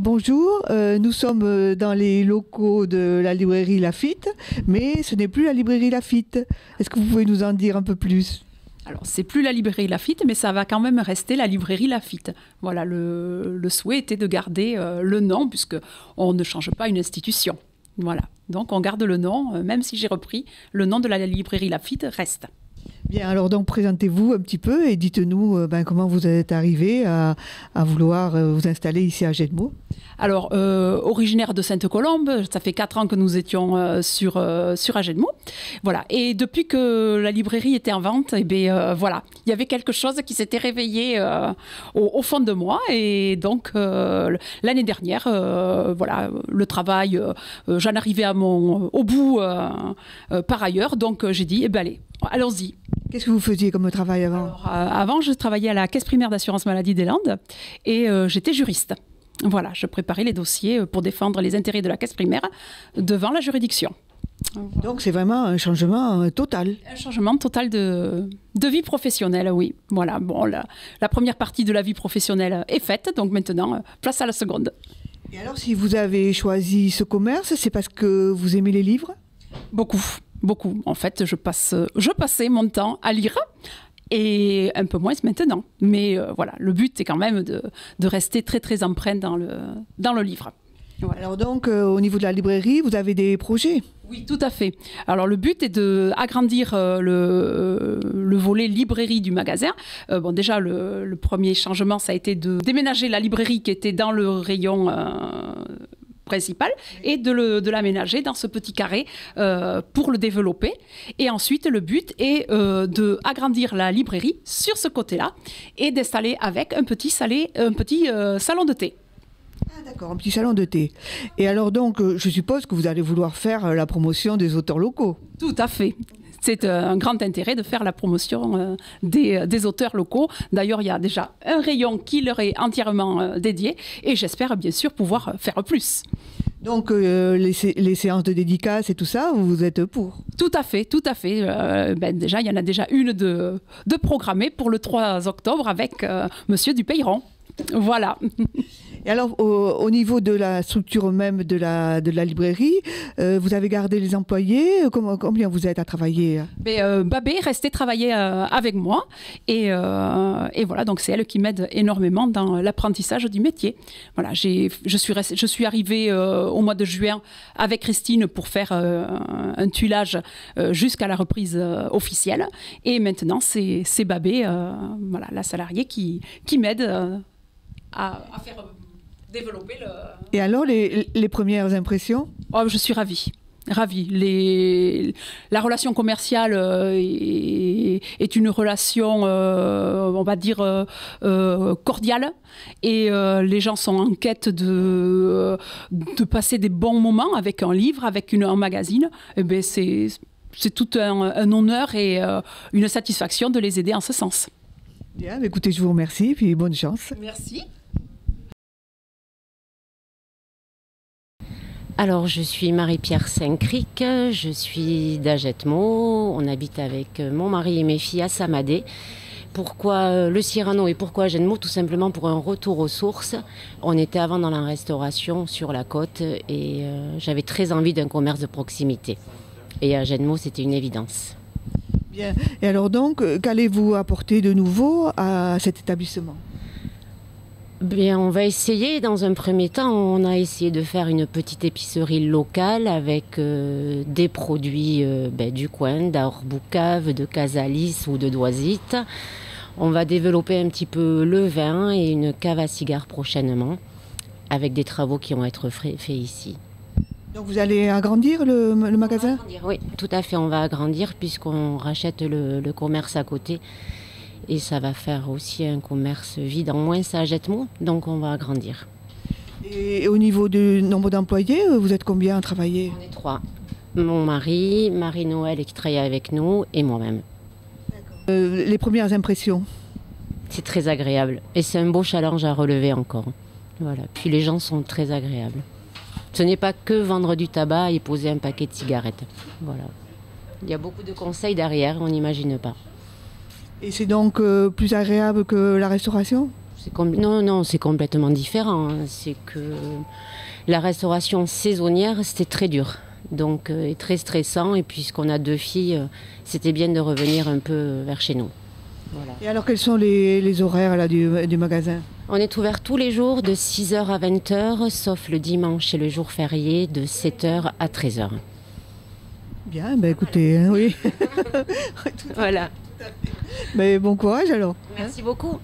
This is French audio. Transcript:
Alors bonjour, nous sommes dans les locaux de la librairie Laffitte, mais ce n'est plus la librairie Laffitte. Est-ce que vous pouvez nous en dire un peu plus? Alors, c'est plus la librairie Laffitte, mais ça va quand même rester la librairie Laffitte. Voilà, le souhait était de garder le nom, puisqu'on ne change pas une institution. Voilà, donc on garde le nom, même si j'ai repris, le nom de la librairie Laffitte reste. Bien, alors donc présentez-vous un petit peu et dites-nous comment vous êtes arrivé à vouloir vous installer ici à Gedmo. Alors, originaire de Sainte-Colombe, ça fait 4 ans que nous étions sur Agenmo. Voilà. Et depuis que la librairie était en vente, eh bien, voilà, il y avait quelque chose qui s'était réveillé au fond de moi. Et donc, l'année dernière, voilà, le travail, j'en arrivais au bout par ailleurs. Donc, j'ai dit, eh ben, allons-y. Qu'est-ce que vous faisiez comme travail avant? Alors, avant, je travaillais à la Caisse primaire d'assurance maladie des Landes et j'étais juriste. Voilà, je préparais les dossiers pour défendre les intérêts de la caisse primaire devant la juridiction. Donc c'est vraiment un changement total. Un changement total de vie professionnelle, oui. Voilà, bon, la première partie de la vie professionnelle est faite, donc maintenant, place à la seconde. Et alors, si vous avez choisi ce commerce, c'est parce que vous aimez les livres? Beaucoup, beaucoup. En fait, je passais mon temps à lire. Et un peu moins maintenant. Mais voilà, le but est quand même de rester très très empreinte dans le livre. Voilà. Alors donc, au niveau de la librairie, vous avez des projets? Oui, tout à fait. Alors le but est d'agrandir le volet librairie du magasin. Bon, déjà, le premier changement, ça a été de déménager la librairie qui était dans le rayon principal et de l'aménager dans ce petit carré pour le développer. Et ensuite, le but est d'agrandir la librairie sur ce côté-là et d'installer avec un petit salon de thé. Ah, d'accord, un petit salon de thé. Et alors donc, je suppose que vous allez vouloir faire la promotion des auteurs locaux. Tout à fait. C'est un grand intérêt de faire la promotion des auteurs locaux. D'ailleurs, il y a déjà un rayon qui leur est entièrement dédié et j'espère bien sûr pouvoir faire plus. Donc, les séances de dédicaces et tout ça, vous êtes pour? Tout à fait, tout à fait. Déjà, il y en a déjà une de programmée pour le 3 octobre avec Monsieur Dupeyron. Voilà. Et alors, au niveau de la structure même de la librairie, vous avez gardé les employés? Combien vous êtes à travailler? Babé restait travailler avec moi et voilà, donc c'est elle qui m'aide énormément dans l'apprentissage du métier. Voilà, je suis arrivée au mois de juin avec Christine pour faire un tuilage jusqu'à la reprise officielle et maintenant c'est Babé, voilà, la salariée qui m'aide à faire développer le... Et alors, les premières impressions? Oh, je suis ravie. Ravie. La relation commerciale est une relation, on va dire, cordiale. Et les gens sont en quête de passer des bons moments avec un livre, avec un magazine. Et ben c'est tout un honneur et une satisfaction de les aider en ce sens. Bien, écoutez, je vous remercie, puis bonne chance. Merci. Alors, je suis Marie-Pierre Saint-Cric, je suis d'Agetmo. On habite avec mon mari et mes filles à Samadé. Pourquoi le Cyrano et pourquoi Agetmo? Tout simplement pour un retour aux sources. On était avant dans la restauration sur la côte et j'avais très envie d'un commerce de proximité. Et Agetmo, c'était une évidence. Bien. Et alors donc, qu'allez-vous apporter de nouveau à cet établissement? Bien, on va essayer. Dans un premier temps, on a essayé de faire une petite épicerie locale avec des produits du coin, d'Arboucave, de Casalis ou de Doisite. On va développer un petit peu le vin et une cave à cigares prochainement, avec des travaux qui vont être faits ici. Donc vous allez agrandir le magasin? Oui, tout à fait. On va agrandir puisqu'on rachète le commerce à côté. Et ça va faire aussi un commerce vide en moins, ça Agetmo, donc on va agrandir. Et au niveau du nombre d'employés, vous êtes combien à travailler? On est 3. Mon mari, Marie-Noël qui travaille avec nous et moi-même. Les premières impressions? C'est très agréable et c'est un beau challenge à relever encore. Voilà. Puis les gens sont très agréables. Ce n'est pas que vendre du tabac et poser un paquet de cigarettes. Voilà. Il y a beaucoup de conseils derrière, on n'imagine pas. Et c'est donc plus agréable que la restauration? Non, non, c'est complètement différent. Hein. C'est que la restauration saisonnière, c'était très dur. Donc, et très stressant. Et puisqu'on a 2 filles, c'était bien de revenir un peu vers chez nous. Voilà. Et alors, quels sont les horaires là, du magasin? On est ouvert tous les jours de 6h à 20h, sauf le dimanche et le jour férié de 7h à 13h. Bien, ben écoutez, hein, oui. Voilà. Mais bon courage alors. Merci beaucoup.